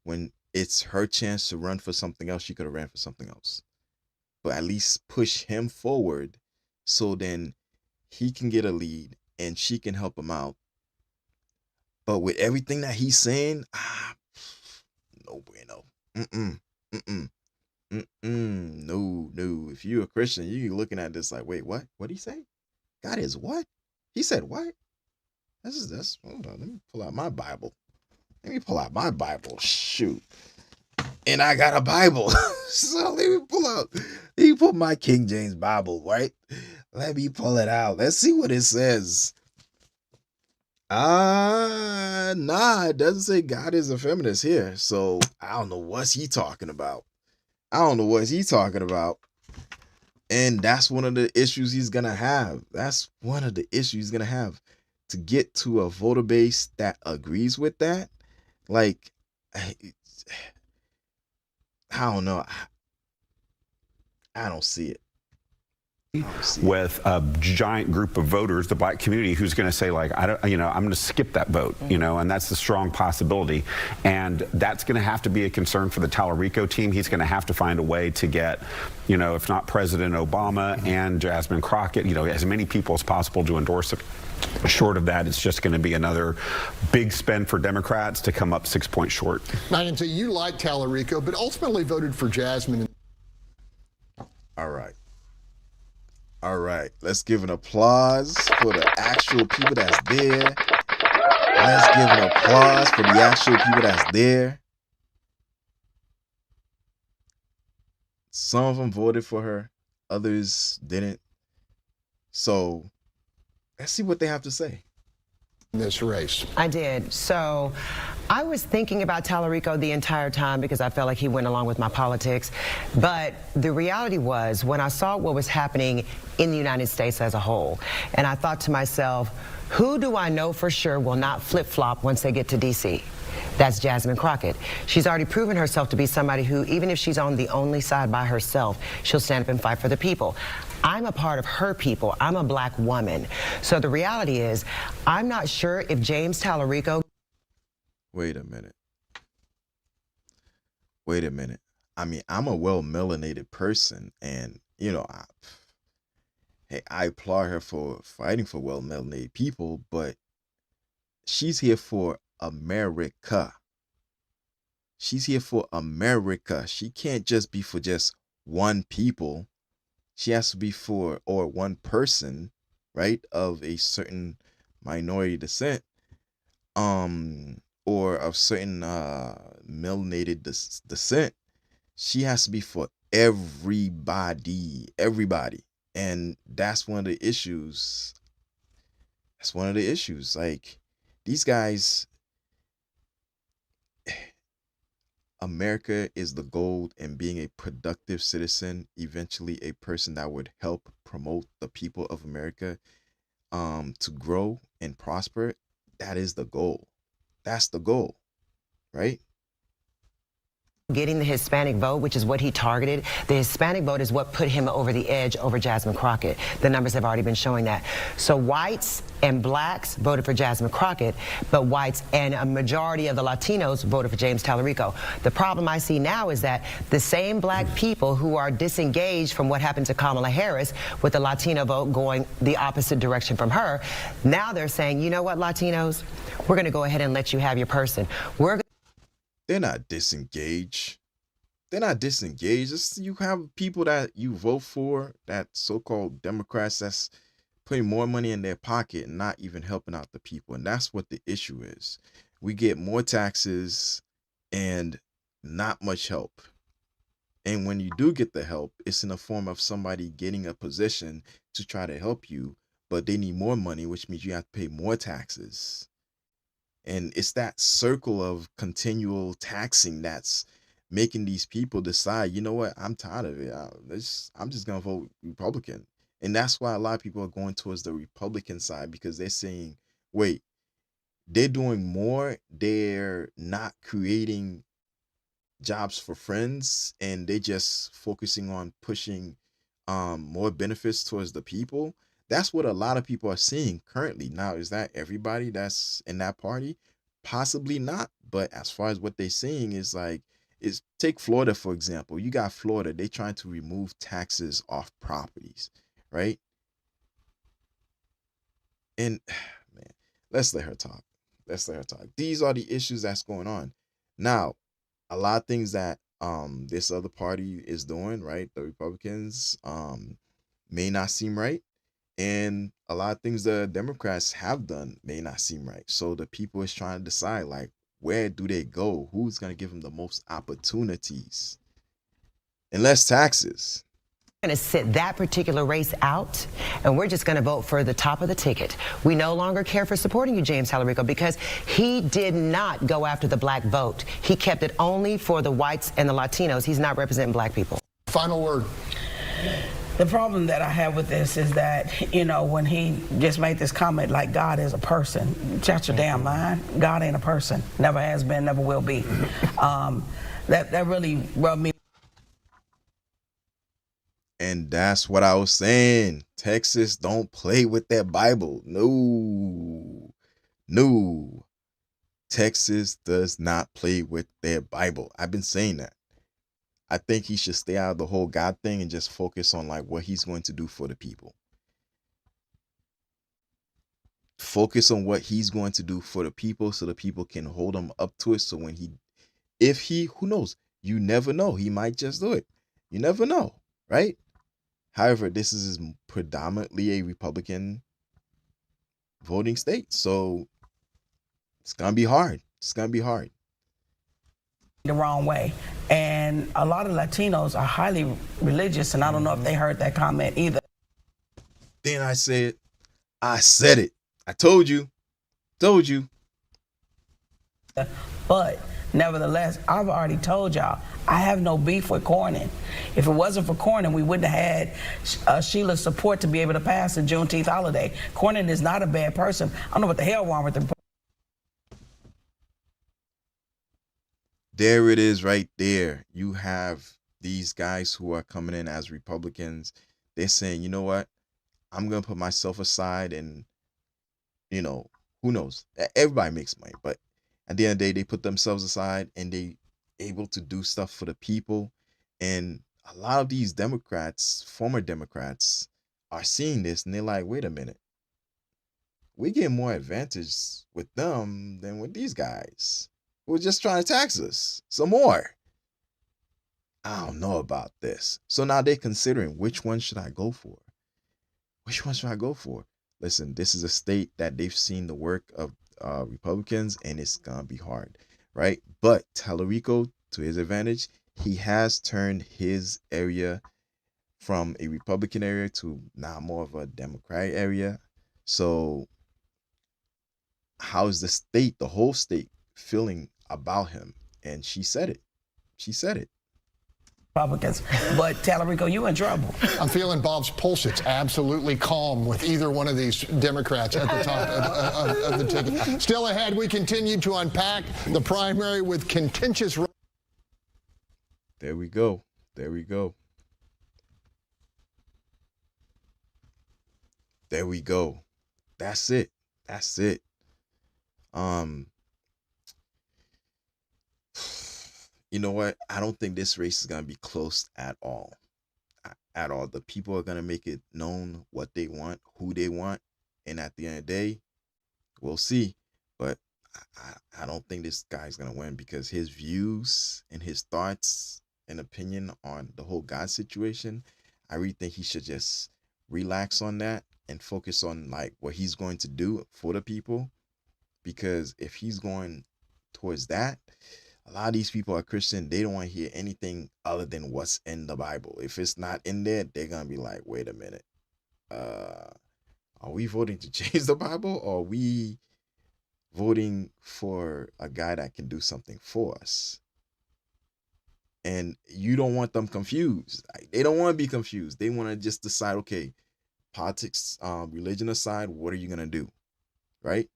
[SPEAKER 1] when it's her chance to run for something else, she could have ran for something else. But at least push him forward so then he can get a lead and she can help him out. But with everything that he's saying, no bueno. No. If you're a Christian, you're looking at this like, wait, what? What'd he say? God is what? He said what? That's hold on. Let me pull out my Bible. Shoot. And I got a Bible. So let me pull my King James Bible, right? Let me pull it out. Let's see what it says. Nah, it doesn't say God is a feminist here. So I don't know what's he talking about. And that's one of the issues he's going to have. To get to a voter base that agrees with that. Like, I don't know. I don't see it.
[SPEAKER 10] With a giant group of voters, the black community, who's going to say, like, I'm going to skip that vote, and that's a strong possibility. And that's going to have to be a concern for the Talarico team. He's going to have to find a way to get, if not President Obama and Jasmine Crockett, as many people as possible to endorse it. Short of that, it's just going to be another big spend for Democrats to come up 6 points short.
[SPEAKER 8] Now, and so you like Talarico, but ultimately voted for Jasmine.
[SPEAKER 1] All right, let's give an applause for the actual people that's there. Some of them voted for her, others didn't. So let's see what they have to say.
[SPEAKER 8] This race.
[SPEAKER 11] I did. So I was thinking about Talarico the entire time because I felt like he went along with my politics. But the reality was, when I saw what was happening in the United States as a whole, and I thought to myself, who do I know for sure will not flip-flop once they get to D.C.? That's Jasmine Crockett. She's already proven herself to be somebody who, even if she's on the only side by herself, she'll stand up and fight for the people. I'm a part of her people. I'm a black woman. So the reality is, I'm not sure if James Talarico...
[SPEAKER 1] Wait a minute. I mean, I'm a well-melanated person, and, I applaud her for fighting for well-melanated people, but she's here for America. She can't just be for just one people. She has to be for, or one person, right, of a certain minority descent, or of certain melanated descent. She has to be for everybody. And that's one of the issues. Like, these guys, America is the goal, and being a productive citizen, eventually a person that would help promote the people of America to grow and prosper. That is the goal. That's the goal, right?
[SPEAKER 11] getting the Hispanic vote, which is what he targeted. The Hispanic vote is what put him over the edge over Jasmine Crockett. The numbers have already been showing that. So whites and blacks voted for Jasmine Crockett, but whites and a majority of the Latinos voted for James Talarico. The problem I see now is that the same black people who are disengaged from what happened to Kamala Harris with the Latino vote going the opposite direction from her, now they're saying, you know what, Latinos, we're going to go ahead and let you have your person.
[SPEAKER 1] They're not disengaged. They're not disengaged. You have people that you vote for, that so-called Democrats, that's putting more money in their pocket and not even helping out the people. And that's what the issue is. We get more taxes and not much help. And when you do get the help, it's in the form of somebody getting a position to try to help you, but they need more money, which means you have to pay more taxes. And it's that circle of continual taxing that's making these people decide, you know what, I'm tired of it. I'm just going to vote Republican. And that's why a lot of people are going towards the Republican side, because they're saying, wait, they're doing more. They're not creating jobs for friends, and they're just focusing on pushing more benefits towards the people. That's what a lot of people are seeing currently. Now, is that everybody that's in that party? Possibly not. But as far as what they're seeing is take Florida, for example. You got Florida. They're trying to remove taxes off properties, right? And man, let's let her talk. Let's let her talk. These are the issues that's going on. Now, a lot of things that this other party is doing, right? The Republicans may not seem right. And a lot of things the Democrats have done may not seem right. So the people is trying to decide, like, where do they go? Who's going to give them the most opportunities and less taxes?
[SPEAKER 11] We're going to sit that particular race out, and we're just going to vote for the top of the ticket. We no longer care for supporting you, James Talarico, because he did not go after the black vote. He kept it only for the whites and the Latinos. He's not representing black people.
[SPEAKER 8] Final word.
[SPEAKER 12] The problem that I have with this is that, you know, when he just made this comment like God is a person, shut your damn mind. God ain't a person. Never has been, never will be. That really rubbed me.
[SPEAKER 1] And that's what I was saying. Texas don't play with that Bible. No. Texas does not play with their Bible. I've been saying that. I think he should stay out of the whole God thing and just focus on like what he's going to do for the people. Focus on what he's going to do for the people so the people can hold him up to it. So when who knows? You never know. He might just do it. You never know, right? However, this is predominantly a Republican voting state. So it's going to be hard. It's going to be hard.
[SPEAKER 12] The wrong way. And a lot of Latinos are highly religious, and I don't know if they heard that comment either.
[SPEAKER 1] Then I said it. I told you.
[SPEAKER 12] But nevertheless, I've already told y'all, I have no beef with Cornyn. If it wasn't for Cornyn, we wouldn't have had Sheila's support to be able to pass the Juneteenth holiday. Cornyn is not a bad person. I don't know what the hell wrong with him.
[SPEAKER 1] There it is right there. You have these guys who are coming in as Republicans. They're saying, you know what? I'm going to put myself aside and, you know, who knows? Everybody makes money. But at the end of the day, they put themselves aside and they able to do stuff for the people. And a lot of these Democrats, former Democrats, are seeing this and they're like, wait a minute. We get more advantage with them than with these guys. We're just trying to tax us some more. I don't know about this. So now they're considering, which one should I go for? Which one should I go for? Listen, this is a state that they've seen the work of Republicans, and it's going to be hard, right? But Talarico, to his advantage, he has turned his area from a Republican area to now more of a Democratic area. So how is the state, the whole state, feeling about him? And she said it.
[SPEAKER 12] Republicans. But Talarico, you in trouble.
[SPEAKER 8] I'm feeling Bob's pulse. It's absolutely calm with either one of these Democrats at the top of the ticket. Still ahead, we continue to unpack the primary with contentious
[SPEAKER 1] There we go. There we go. There we go. That's it. That's it. You know what? I don't think this race is gonna be close at all. At all. The people are gonna make it known what they want, who they want, and at the end of the day, we'll see. But I don't think this guy's gonna win because his views and his thoughts and opinion on the whole God situation, I really think he should just relax on that and focus on like what he's going to do for the people. Because if he's going towards that, a lot of these people are Christian. They don't want to hear anything other than what's in the Bible. If it's not in there, they're gonna be like, wait a minute. Are we voting to change the Bible, or are we voting for a guy that can do something for us? And you don't want them confused. Like, they don't want to be confused. They want to just decide, okay, politics, religion aside, what are you gonna do? Right?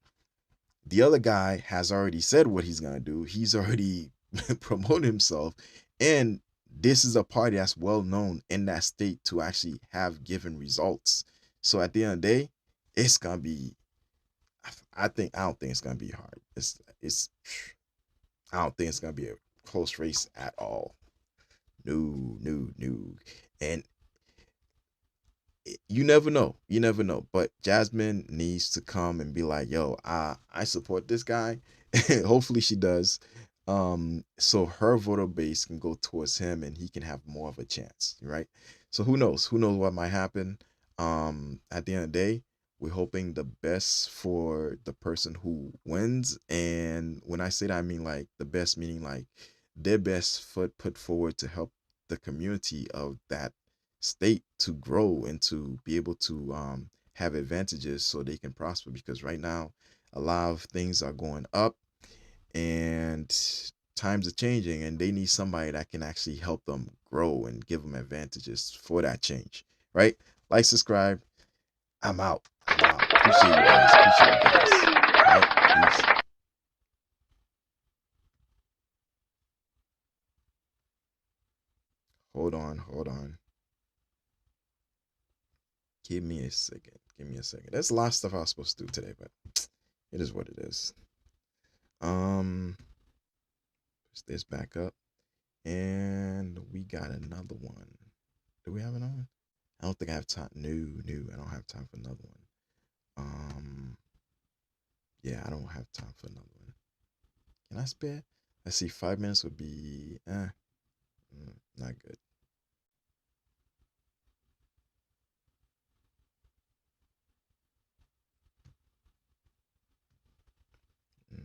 [SPEAKER 1] The other guy has already said what he's gonna do. He's already promoted himself, and this is a party that's well known in that state to actually have given results. So at the end of the day, it's gonna be. I don't think it's gonna be hard. I don't think it's gonna be a close race at all. No. And you never know. You never know. But Jasmine needs to come and be like, yo, I support this guy. Hopefully she does. So her voter base can go towards him and he can have more of a chance, right? So who knows? Who knows what might happen? At the end of the day, we're hoping the best for the person who wins. And when I say that, I mean like the best, meaning like their best foot put forward to help the community of that state to grow and to be able to have advantages so they can prosper. Because right now, a lot of things are going up and times are changing, and they need somebody that can actually help them grow and give them advantages for that change, right? Like, subscribe. I'm out. Appreciate you guys. Right? Peace. Hold on. Give me a second. There's a lot of stuff I was supposed to do today, but it is what it is. Push this back up. And we got another one. Do we have another one? I don't think I have time. No, I don't have time for another one. Yeah, I don't have time for another one. Can I spare? Let's see, 5 minutes would be not good.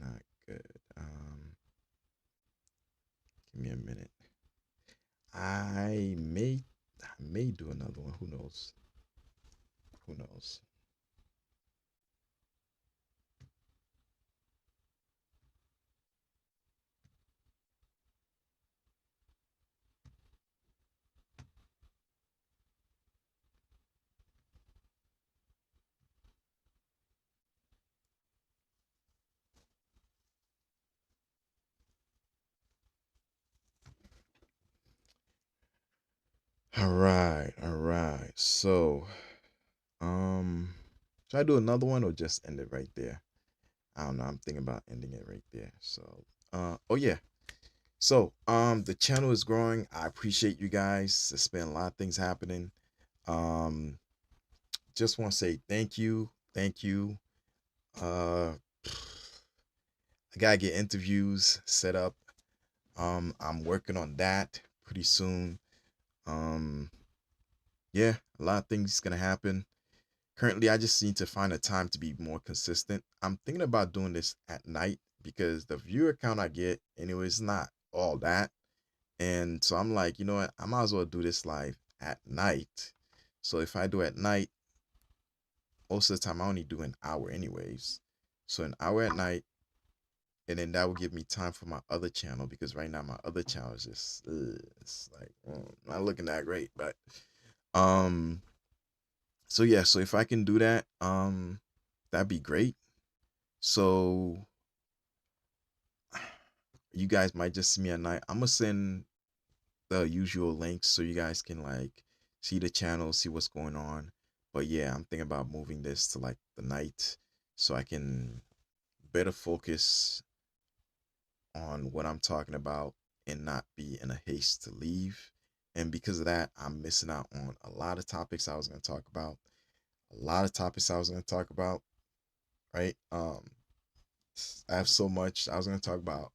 [SPEAKER 1] Not good. Give me a minute. I may do another one. Who knows? All right. So, should I do another one or just end it right there? I don't know. I'm thinking about ending it right there. So, oh yeah. So, the channel is growing. I appreciate you guys. There's been a lot of things happening. Just want to say thank you. I gotta get interviews set up. I'm working on that pretty soon. Yeah, a lot of things gonna happen. Currently, I just need to find a time to be more consistent. I'm thinking about doing this at night because the viewer count I get anyway is not all that. And so I'm like, you know what? I might as well do this live at night. So if I do at night, most of the time I only do an hour anyways. So an hour at night, and then that will give me time for my other channel, because right now my other channel is just it's like not looking that great. But so yeah, so if I can do that, that'd be great. So you guys might just see me at night. I'm gonna send the usual links so you guys can like see the channel, see what's going on. But yeah, I'm thinking about moving this to like the night so I can better focus on what I'm talking about and not be in a haste to leave. And because of that, I'm missing out on a lot of topics I was going to talk about. Right? I have so much. I was going to talk about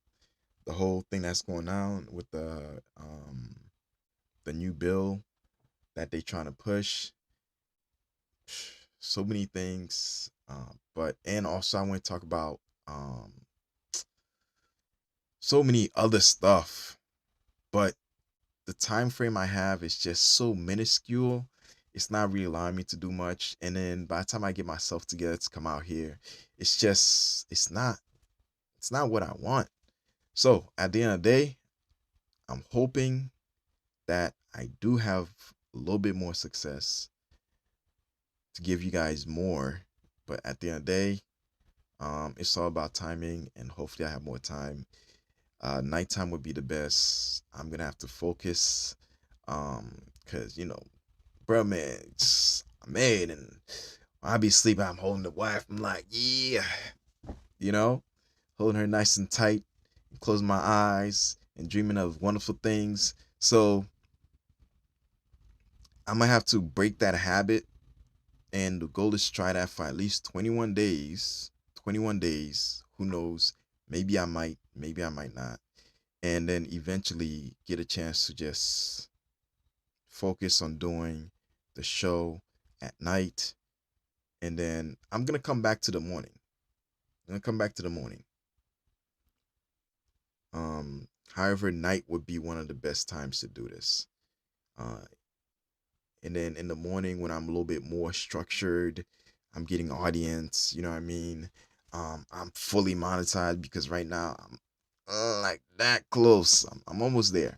[SPEAKER 1] the whole thing that's going on with the new bill that they trying to push. So many things. And also I want to talk about so many other stuff. But the time frame I have is just so minuscule. It's not really allowing me to do much. And then by the time I get myself together to come out here, it's not what I want. So at the end of the day, I'm hoping that I do have a little bit more success to give you guys more. But at the end of the day, it's all about timing, and hopefully I have more time. Nighttime would be the best. I'm gonna have to focus, cause bro, man, I'm mad, and when I be sleeping, I'm holding the wife. I'm like, yeah, holding her nice and tight, and closing my eyes and dreaming of wonderful things. So I'm gonna have to break that habit, and the goal is to try that for at least 21 days. 21 days. Who knows? Maybe I might not. And then eventually get a chance to just focus on doing the show at night. And then I'm going to come back to the morning. However, night would be one of the best times to do this. And then in the morning when I'm a little bit more structured, I'm getting audience, you know what I mean? I'm fully monetized because right now I'm like that close. I'm almost there.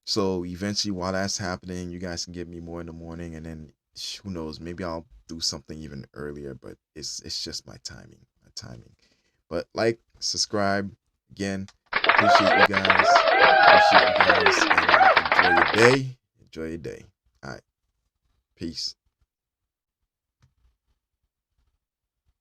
[SPEAKER 1] So eventually while that's happening, you guys can give me more in the morning, and then who knows, maybe I'll do something even earlier, but it's just my timing. But like, subscribe again. Appreciate you guys. And enjoy your day. All right. Peace.